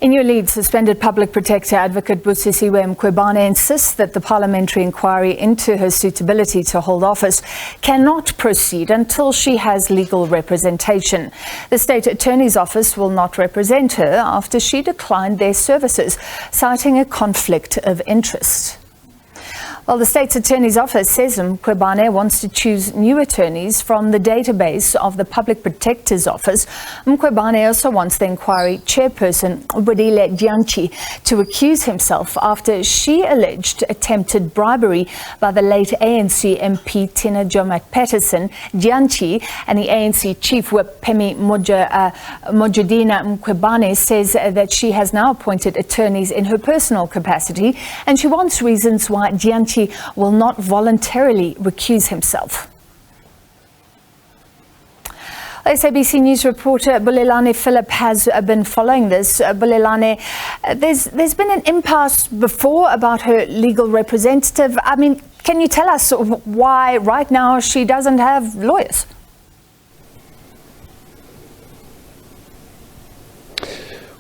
In your lead, suspended public protector advocate Busisiwe Mkhwebane insists that the parliamentary inquiry into her suitability to hold office cannot proceed until she has legal representation. The State Attorney's Office will not represent her after she declined their services, citing a conflict of interest. Well, the State's Attorney's Office says Mkhwebane wants to choose new attorneys from the database of the Public Protector's Office. Mkhwebane also wants the inquiry chairperson, Ubadile Dyanchi, to accuse himself after she alleged attempted bribery by the late ANC MP Tina Joemat-Patterson. Dyanchi and the ANC chief whip Phemi Mojadina Mkhwebane says that she has now appointed attorneys in her personal capacity, and she wants reasons why Dyanchi will not voluntarily recuse himself. SABC News reporter Bulelane Philip has been following this. Bulelane, there's been an impasse before about her legal representative. I mean, can you tell us why right now she doesn't have lawyers?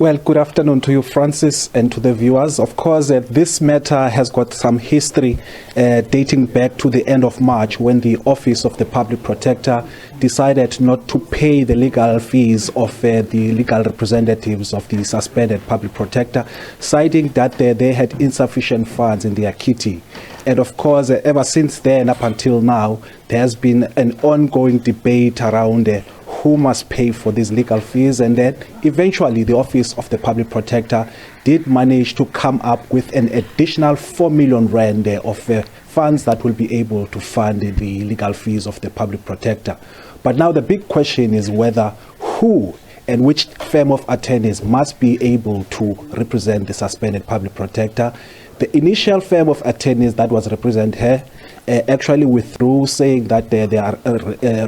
Well, good afternoon to you, Francis, and to the viewers. Of course, this matter has got some history dating back to the end of March, when the Office of the Public Protector decided not to pay the legal fees of the legal representatives of the suspended Public Protector, citing that they had insufficient funds in their kitty. And of course, ever since then up until now, there has been an ongoing debate around who must pay for these legal fees, and then eventually the Office of the Public Protector did manage to come up with an additional 4 million rand of funds that will be able to fund the legal fees of the Public Protector. But now the big question is whether who and which firm of attorneys must be able to represent the suspended Public Protector. The initial firm of attorneys that was represent her actually withdrew, saying that they are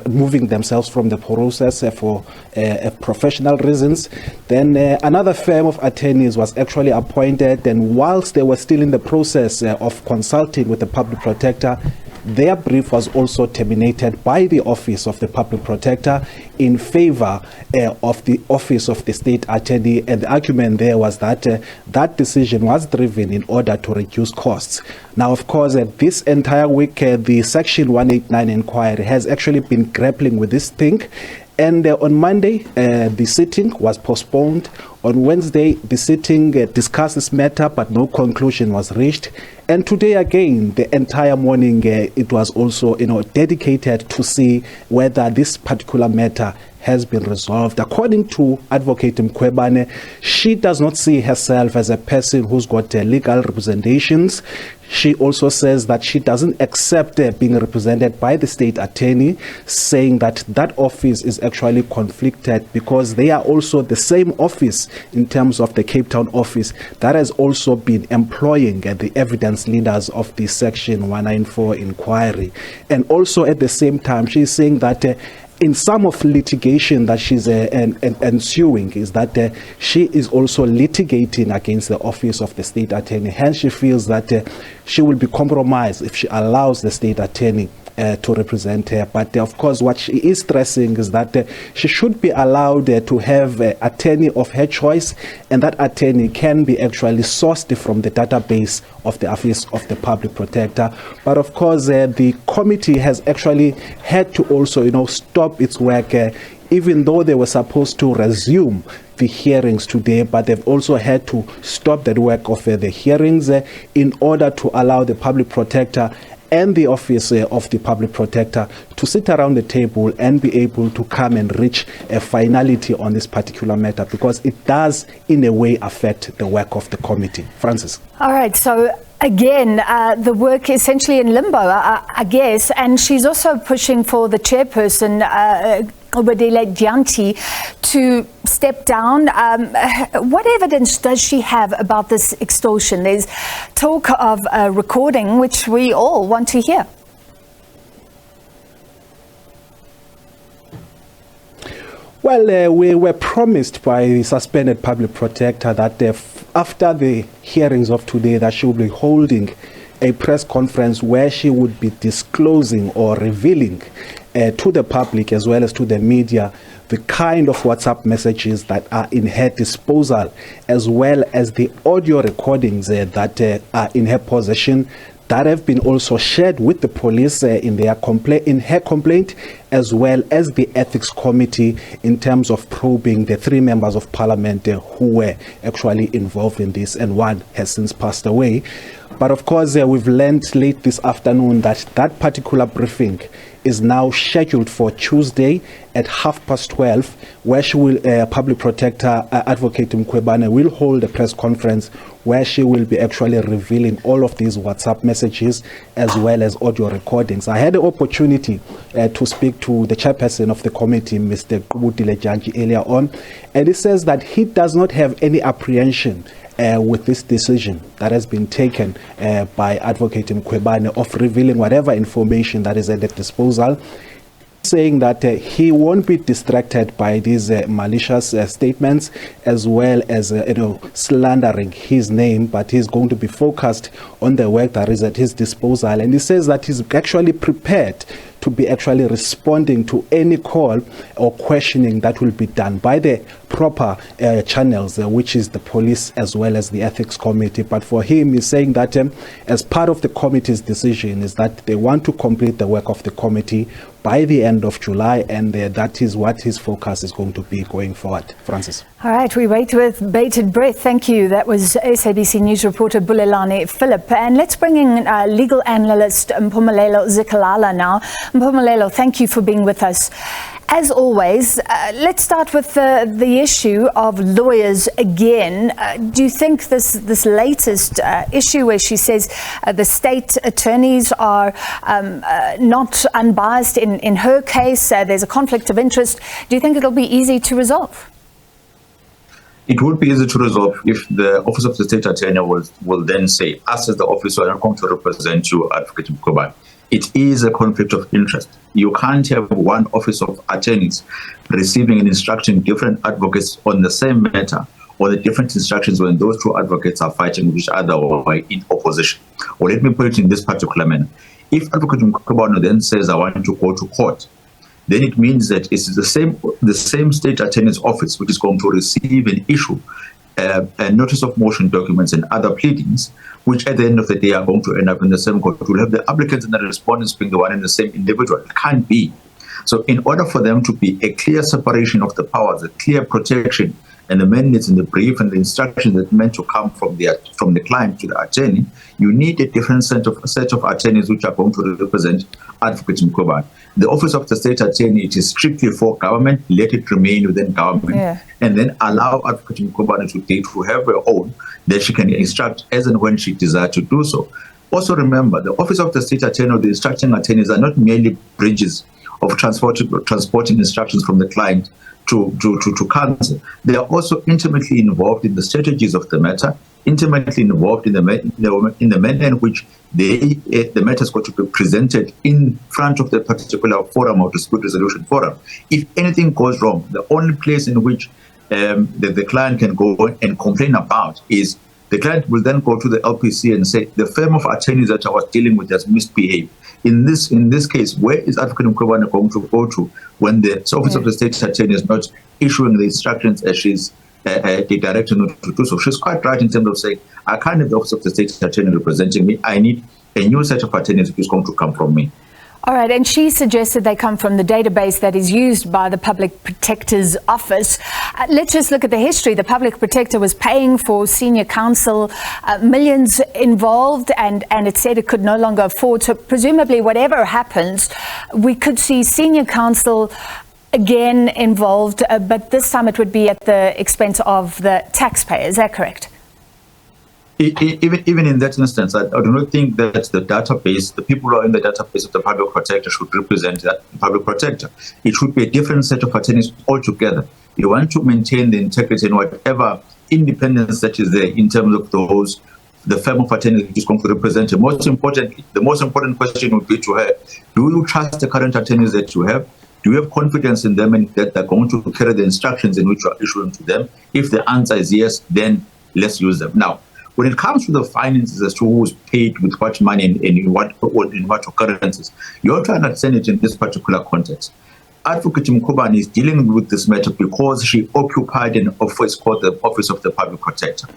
removing themselves from the process for professional reasons. Then another firm of attorneys was actually appointed, and whilst they were still in the process of consulting with the Public Protector, their brief was also terminated by the Office of the Public Protector in favor of the Office of the State Attorney, and the argument there was that that decision was driven in order to reduce costs. Now, of course, this entire week, the Section 189 inquiry has actually been grappling with this thing. And on Monday, the sitting was postponed. On Wednesday, the sitting discussed this matter, but no conclusion was reached. And today again, the entire morning, it was also, dedicated to see whether this particular matter has been resolved. According to Advocate Mkhwebane, she does not see herself as a person who's got legal representations. She also says that she doesn't accept being represented by the state attorney, saying that that office is actually conflicted because they are also the same office in terms of the Cape Town office that has also been employing the evidence leaders of the Section 194 inquiry. And also at the same time, she's saying that in some of litigation that she's ensuing is that she is also litigating against the Office of the State Attorney. Hence, she feels that she will be compromised if she allows the State Attorney to represent her. But of course, what she is stressing is that she should be allowed to have an attorney of her choice, and that attorney can be actually sourced from the database of the Office of the Public Protector. But of course, the committee has actually had to also, stop its work, even though they were supposed to resume the hearings today, but they've also had to stop the work of the hearings in order to allow the Public Protector and the Office of the Public Protector to sit around the table and be able to come and reach a finality on this particular matter, because it does in a way affect the work of the committee. Francis. All right, so again, the work essentially in limbo, I guess, and she's also pushing for the chairperson, Ubadile Dyanchi, to step down. What evidence does she have about this extortion? There's talk of a recording, which we all want to hear. Well, we were promised by the suspended Public Protector that after the hearings of today, that she will be holding a press conference where she would be disclosing or revealing to the public as well as to the media the kind of WhatsApp messages that are in her disposal, as well as the audio recordings that are in her possession, that have been also shared with the police in her complaint, as well as the ethics committee in terms of probing the 3 members of parliament who were actually involved in this, and one has since passed away. But of course, we've learned late this afternoon that that particular briefing is now scheduled for Tuesday at 12:30, where she will, Public Protector Advocate Mkhwebane will hold a press conference where she will be actually revealing all of these WhatsApp messages as well as audio recordings. I had the opportunity to speak to the chairperson of the committee, Mr. Janji, earlier on, and he says that he does not have any apprehension with this decision that has been taken by Advocate Mkhwebane of revealing whatever information that is at his disposal, saying that he won't be distracted by these malicious statements, as well as slandering his name, but he's going to be focused on the work that is at his disposal. And he says that he's actually prepared to be actually responding to any call or questioning that will be done by the proper channels, which is the police as well as the ethics committee. But for him, he's saying that as part of the committee's decision is that they want to complete the work of the committee by the end of July, and that is what his focus is going to be going forward. Francis. All right, we wait with bated breath. Thank you. That was SABC News reporter Bulelani Philip. And let's bring in legal analyst Mpumelelo Zikalala now. Mpumelelo, thank you for being with us. As always, let's start with the issue of lawyers again. Do you think this latest issue where she says the state attorneys are not unbiased in her case, there's a conflict of interest, do you think it'll be easy to resolve? It would be easy to resolve if the Office of the State Attorney will then say, us as the office are not going to represent you, Advocate Mkhwebane. It is a conflict of interest. You can't have one office of attorneys receiving and instructing different advocates on the same matter, or the different instructions when those 2 advocates are fighting with each other or in opposition. Or let me put it in this particular manner. If Advocate Mkhwebane then says, I want to go to court, then it means that it's the same state attorney's office which is going to receive and issue a notice of motion documents and other pleadings, which at the end of the day are going to end up in the same court. We'll have the applicants and the respondents being the one and the same individual. It can't be. So in order for them to be a clear separation of the powers, a clear protection, and the mandates and the brief and the instructions that meant to come from the client to the attorney, you need a different set of attorneys which are going to represent Advocate Mkhwebane. The Office of the State Attorney, it is strictly for government. Let it remain within government, and then allow Advocate Mkhwebane to have her own, that she can instruct as and when she desires to do so. Also remember, the Office of the State Attorney or the instructing attorneys are not merely bridges of transporting instructions from the client to counsel. They are also intimately involved in the strategies of the matter, intimately involved in the manner in which the matter has got to be presented in front of the particular forum or dispute resolution forum. If anything goes wrong, the only place in which the client can go and complain about is the client will then go to the LPC and say, the firm of attorneys that I was dealing with has misbehaved. In this case, where is Advocate Mkhwebane going to go to when the Office of the State Attorney is not issuing the instructions as she's directed not to do so? She's quite right in terms of saying, I can't have the Office of the State Attorney representing me. I need a new set of attorneys which is going to come from me. All right, and she suggested they come from the database that is used by the Public Protector's office. Let's just look at the history. The Public Protector was paying for senior counsel, millions involved, and it said it could no longer afford. So presumably whatever happens, we could see senior counsel again involved, but this time it would be at the expense of the taxpayer. Is that correct? Even in that instance, I do not think that the database, the people who are in the database of the Public Protector should represent that Public Protector. It should be a different set of attorneys altogether. You want to maintain the integrity and whatever independence that is there in terms of the firm of attorneys which is going to represent you. Most importantly, the most important question would be to her, do you trust the current attorneys that you have? Do you have confidence in them and that they're going to carry the instructions in which you are issuing to them? If the answer is yes, then let's use them. Now, when it comes to the finances as to who's paid with what money and in what occurrences, you have to understand it in this particular context. Advocate Mkhwebane is dealing with this matter because she occupied an office called the Office of the Public Protector.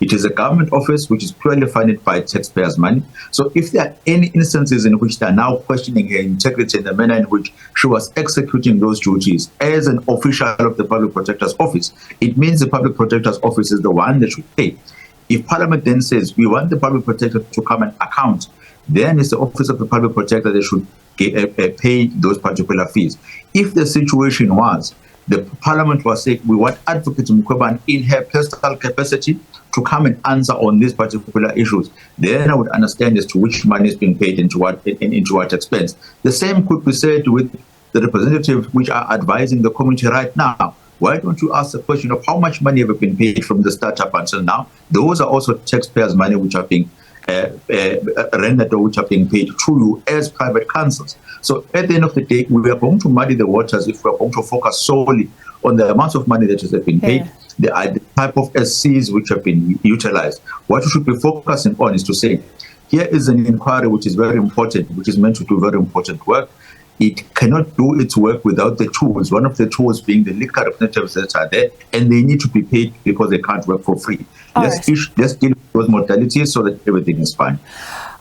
It is a government office which is purely funded by taxpayers' money. So if there are any instances in which they are now questioning her integrity and the manner in which she was executing those duties as an official of the Public Protector's office, it means the Public Protector's office is the one that should pay. If Parliament then says we want the Public Protector to come and account, then it's the Office of the Public Protector that should pay those particular fees. If the situation was the Parliament was saying we want Advocate Mkhwebane in her personal capacity to come and answer on these particular issues, then I would understand as to which money is being paid into what expense. The same could be said with the representatives which are advising the committee right now. Why don't you ask the question of how much money have been paid from the startup until now? Those are also taxpayers' money which are being rendered or which are being paid to you as private councils. So at the end of the day, we are going to muddy the waters if we are going to focus solely on the amounts of money that has been paid, the type of SCs which have been utilized. What we should be focusing on is to say, here is an inquiry which is very important, which is meant to do very important work. It cannot do its work without the tools, one of the tools being the legal representatives that are there, and they need to be paid because they can't work for free. Let's deal with those modalities so that everything is fine.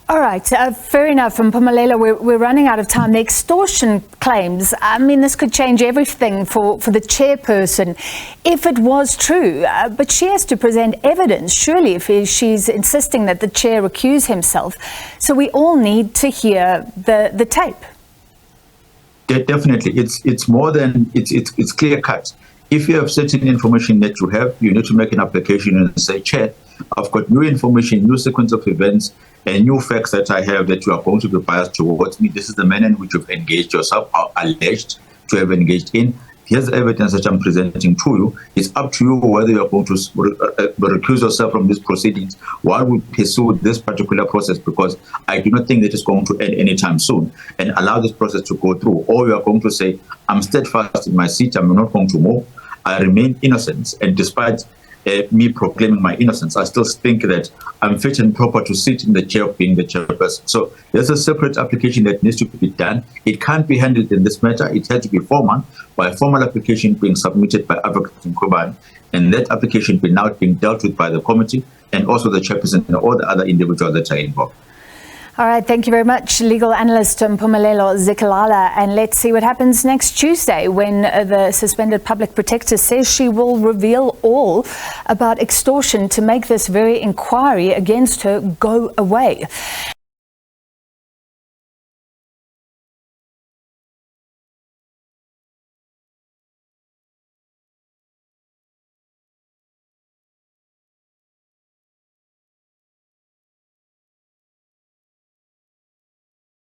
All right, fair enough. And Mpumelelo, we're running out of time. The extortion claims, I mean, this could change everything for the chairperson if it was true. But she has to present evidence, surely, if she's insisting that the chair recuse himself. So we all need to hear the tape. Definitely, it's more than it's clear cut. If you have certain information that you have, you need to make an application and say, Chair, I've got new information, new sequence of events, and new facts that I have that you are going to be biased towards me. This is the manner in which you've engaged yourself, or alleged to have engaged in. Here's the evidence that I'm presenting to you. It's up to you whether you're going to recuse yourself from these proceedings while we pursue this particular process, because I do not think that it's going to end anytime soon, and allow this process to go through. Or you are going to say, I'm steadfast in my seat, I'm not going to move, I remain innocent, and despite me proclaiming my innocence, I still think that I'm fit and proper to sit in the chair of being the chairperson. So there's a separate application that needs to be done. It can't be handled in this matter. It has to be formal, by a formal application being submitted by Advocate Mkhwebane, and that application now being dealt with by the committee and also the chairperson and all the other individuals that are involved. All right, thank you very much, legal analyst Mpumelelo Zikalala. And let's see what happens next Tuesday when the suspended public protector says she will reveal all about extortion to make this very inquiry against her go away.